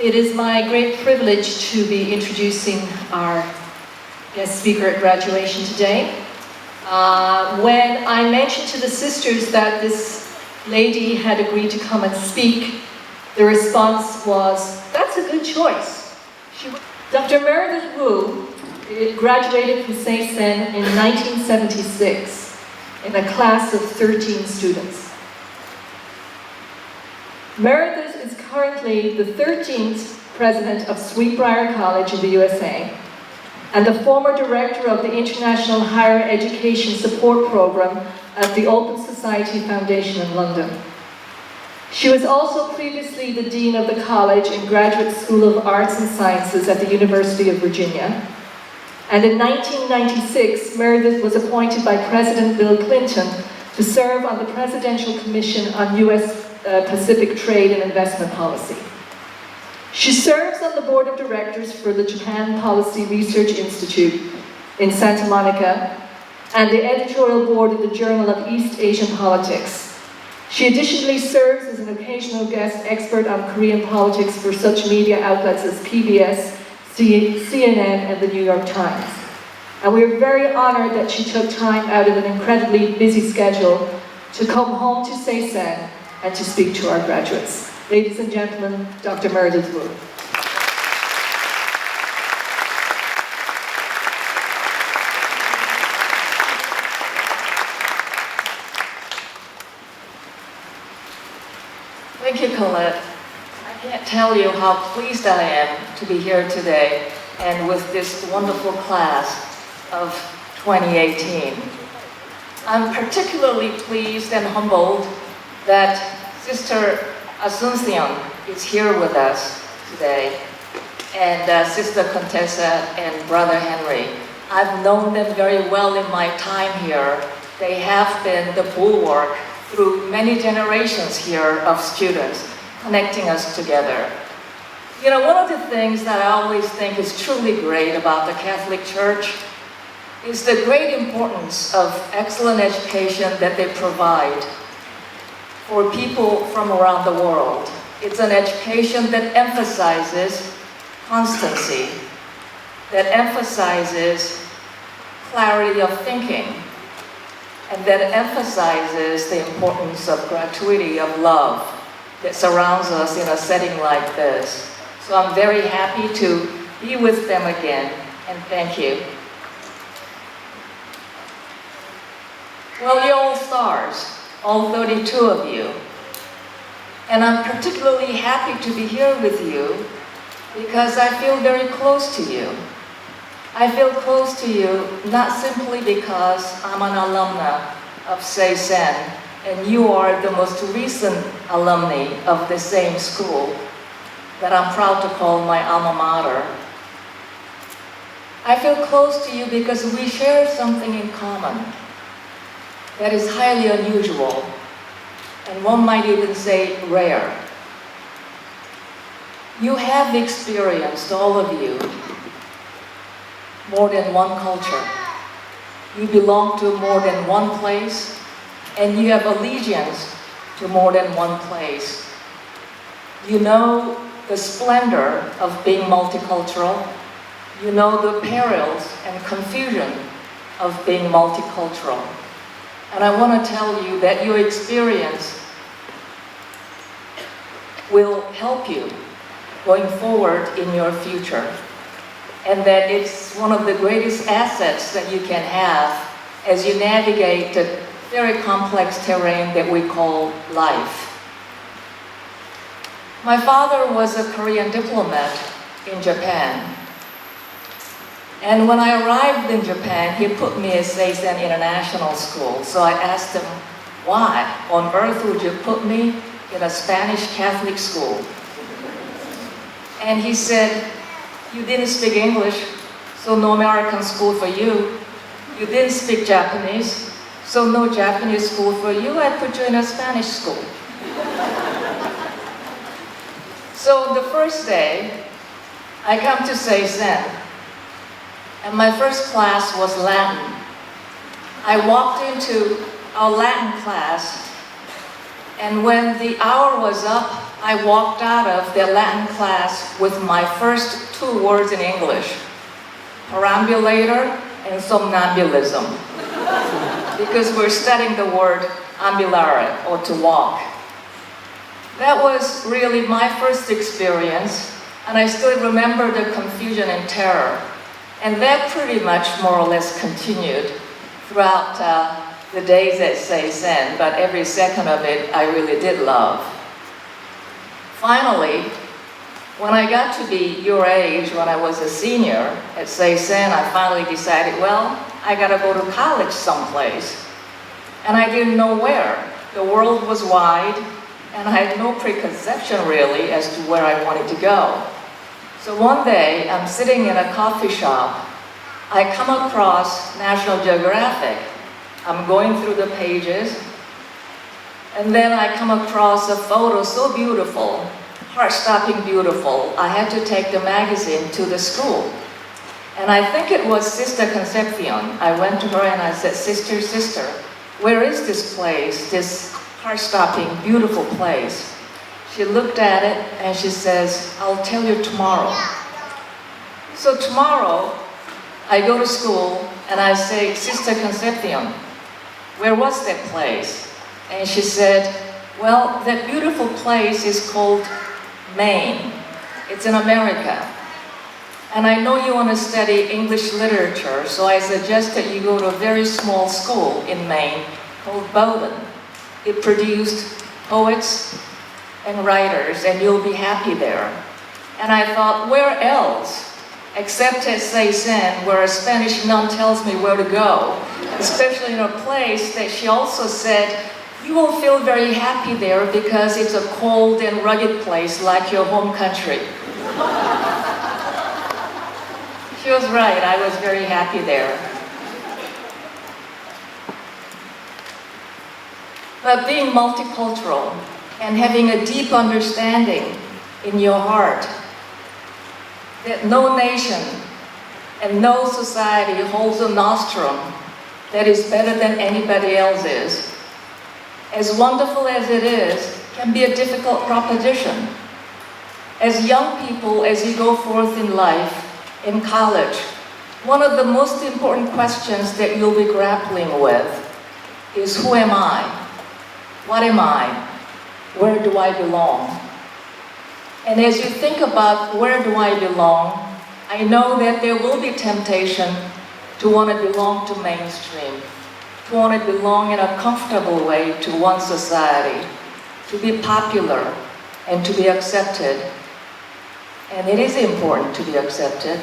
It is my great privilege to be introducing our guest speaker at graduation today. When I mentioned to the sisters that this lady had agreed to come and speak, the response was, "That's a good choice." Dr. Meredith Wu graduated from Seisen in 1976 in a class of 13 students. Meredith is currently the 13th president of Briar College in the USA and the former director of the International Higher Education Support Program at the Open Society Foundation in London. She was also previously the Dean of the College and Graduate School of Arts and Sciences at the University of Virginia. And in 1996, Meredith was appointed by President Bill Clinton to serve on the Presidential Commission on U.S. Pacific Trade and Investment Policy. She serves on the board of directors for the Japan Policy Research Institute in Santa Monica and the editorial board of the Journal of East Asian Politics. She additionally serves as an occasional guest expert on Korean politics for such media outlets as PBS, CNN, and the New York Times. And we're very honored that she took time out of an incredibly busy schedule to come home to Seisen and to speak to our graduates. Ladies and gentlemen, Dr. Meredith Wu. Thank you, Colette. I can't tell you how pleased I am to be here today and with this wonderful class of 2018. I'm particularly pleased and humbled that Sister Asuncion is here with us today, and Sister Contessa and Brother Henry. I've known them very well in my time here. They have been the bulwark through many generations here of students, connecting us together. You know, one of the things that I always think is truly great about the Catholic Church is the great importance of excellent education that they provide for people from around the world. It's an education that emphasizes constancy, that emphasizes clarity of thinking, and that emphasizes the importance of gratuity, of love that surrounds us in a setting like this. So I'm very happy to be with them again, and thank you. Well, you're all stars, all 32 of you. And I'm particularly happy to be here with you because I feel very close to you. I feel close to you not simply because I'm an alumna of Seisen and you are the most recent alumni of the same school that I'm proud to call my alma mater. I feel close to you because we share something in common that is highly unusual, and one might even say rare. You have experienced, all of you, more than one culture. You belong to more than one place, and you have allegiance to more than one place. You know the splendor of being multicultural. You know the perils and confusion of being multicultural. And I want to tell you that your experience will help you going forward in your future. And that it's one of the greatest assets that you can have as you navigate the very complex terrain that we call life. My father was a Korean diplomat in Japan. And when I arrived in Japan, he put me at Seisen International School. So I asked him, why on earth would you put me in a Spanish Catholic school? And he said, you didn't speak English, so no American school for you. You didn't speak Japanese, so no Japanese school for you. I put you in a Spanish school. So the first day, I come to Seisen, and my first class was Latin. I walked into our Latin class, and when the hour was up, I walked out of the Latin class with my first 2 words in English, perambulator and somnambulism, because we're studying the word ambulare, or to walk. That was really my first experience, and I still remember the confusion and terror. And that pretty much more or less continued throughout the days at Seisen, but every second of it I really did love. Finally, when I got to be your age, when I was a senior at Seisen, I finally decided, well, I gotta go to college someplace. And I didn't know where. The world was wide, and I had no preconception really as to where I wanted to go. So one day, I'm sitting in a coffee shop. I come across National Geographic. I'm going through the pages, and then I come across a photo so beautiful, heart-stopping beautiful. I had to take the magazine to the school. And I think it was Sister Concepcion. I went to her and I said, Sister, sister, where is this place, this heart-stopping, beautiful place? She looked at it and she says, I'll tell you tomorrow. So tomorrow, I go to school and I say, Sister Concepcion, where was that place? And she said, well, that beautiful place is called Maine. It's in America. And I know you want to study English literature, so I suggest that you go to a very small school in Maine called Bowdoin. It produced poets and writers, and you'll be happy there. And I thought, where else? Except at Seisen, where a Spanish nun tells me where to go, especially in a place that she also said, you will feel very happy there because it's a cold and rugged place like your home country. She was right, I was very happy there. But being multicultural and having a deep understanding in your heart that no nation and no society holds a nostrum that is better than anybody else's, as wonderful as it is, can be a difficult proposition. As young people, as you go forth in life, in college, one of the most important questions that you'll be grappling with is, who am I? What am I? Where do I belong? And as you think about where do I belong, I know that there will be temptation to want to belong to mainstream, to want to belong in a comfortable way to one society, to be popular and to be accepted. And it is important to be accepted.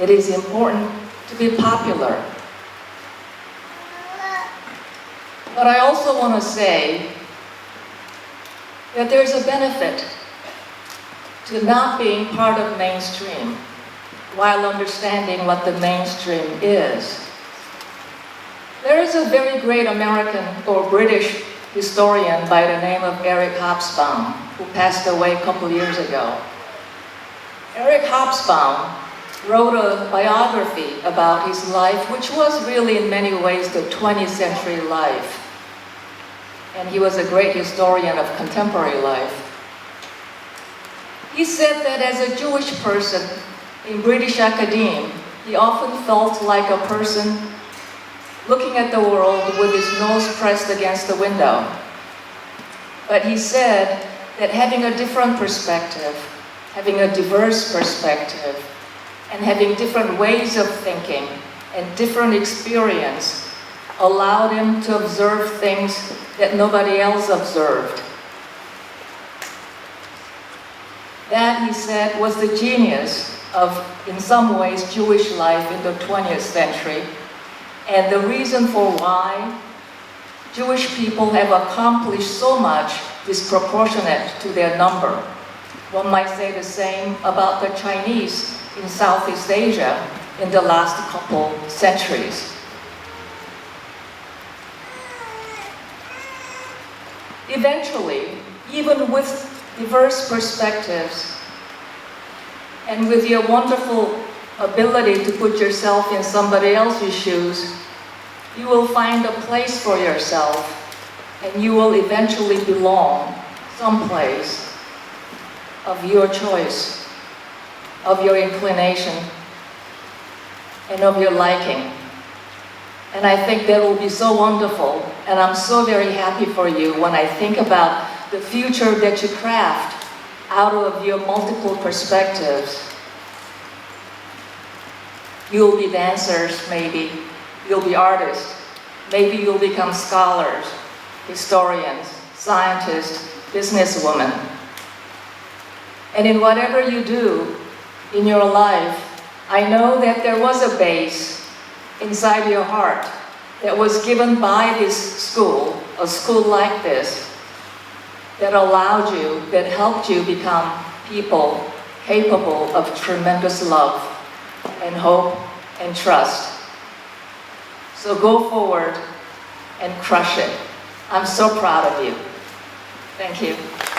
It is important to be popular. But I also want to say that there's a benefit to not being part of mainstream while understanding what the mainstream is. There is a very great American or British historian by the name of Eric Hobsbawm who passed away a couple years ago. Eric Hobsbawm wrote a biography about his life, which was really in many ways the 20th century life. And he was a great historian of contemporary life. He said that as a Jewish person in British academe, he often felt like a person looking at the world with his nose pressed against the window. But he said that having a different perspective, having a diverse perspective, and having different ways of thinking and different experience allowed him to observe things that nobody else observed. That, he said, was the genius of, in some ways, Jewish life in the 20th century, and the reason for why Jewish people have accomplished so much disproportionate to their number. One might say the same about the Chinese in Southeast Asia in the last couple centuries. Eventually, even with diverse perspectives and with your wonderful ability to put yourself in somebody else's shoes, you will find a place for yourself and you will eventually belong someplace. of your choice, of your inclination, and of your liking. And I think that will be so wonderful, and I'm so very happy for you when I think about the future that you craft out of your multiple perspectives. You'll be dancers, maybe. You'll be artists. Maybe you'll become scholars, historians, scientists, businesswomen. And in whatever you do in your life, I know that there was a base inside your heart that was given by this school, a school like this, that allowed you, that helped you become people capable of tremendous love and hope and trust. So go forward and crush it. I'm so proud of you. Thank you.